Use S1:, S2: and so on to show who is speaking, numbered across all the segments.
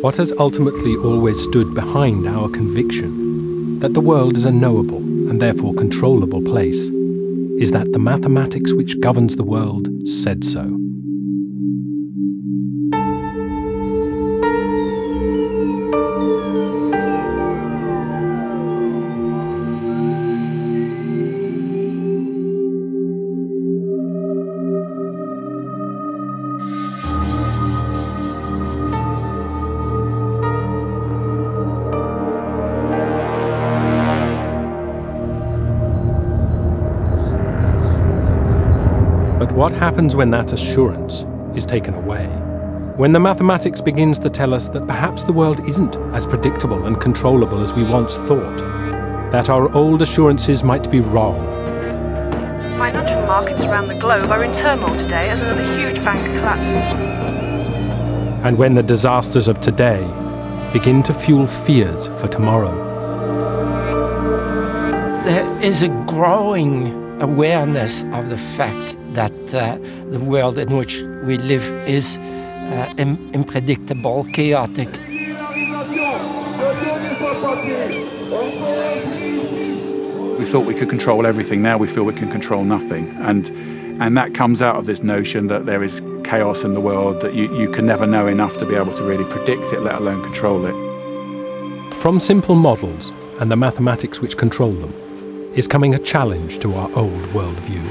S1: What has ultimately always stood behind our conviction that the world is a knowable and therefore controllable place is that the mathematics which governs the world said so. But what happens when that assurance is taken away? When the mathematics begins to tell us that perhaps the world isn't as predictable and controllable as we once thought, that our old assurances might be wrong.
S2: Financial markets around the globe are in turmoil today as another huge bank collapses.
S1: And when the disasters of today begin to fuel fears for tomorrow.
S3: There is a growing awareness of the fact that the world in which we live is unpredictable, chaotic.
S4: We thought we could control everything, now we feel we can control nothing. And that comes out of this notion that there is chaos in the world, that you can never know enough to be able to really predict it, let alone control it.
S1: From simple models and the mathematics which control them is coming a challenge to our old worldview.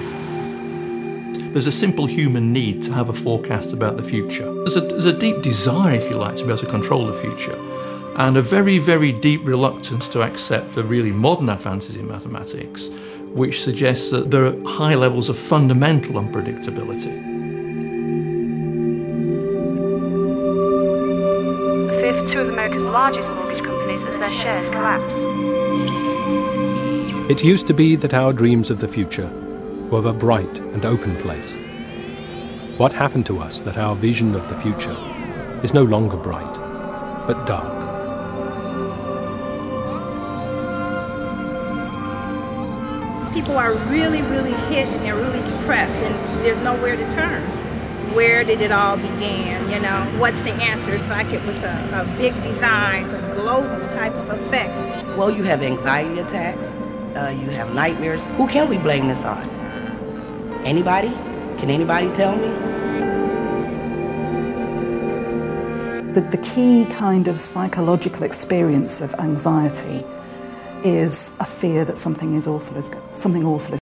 S5: There's a simple human need to have a forecast about the future. There's a deep desire, if you like, to be able to control the future, and a very, very deep reluctance to accept the really modern advances in mathematics, which suggests that there are high levels of fundamental unpredictability.
S2: The fear for two of America's largest mortgage companies as their shares collapse.
S1: It used to be that our dreams of the future were a bright and open place. What happened to us that our vision of the future is no longer bright, but dark?
S6: People are really, really hit and they're really depressed and there's nowhere to turn. Where did it all begin? You know, what's the answer? It's like it was a big design, it's a global type of effect.
S7: Well, you have anxiety attacks, you have nightmares. Who can we blame this on? Anybody? Can anybody tell me?
S8: The key kind of psychological experience of anxiety is a fear that something awful is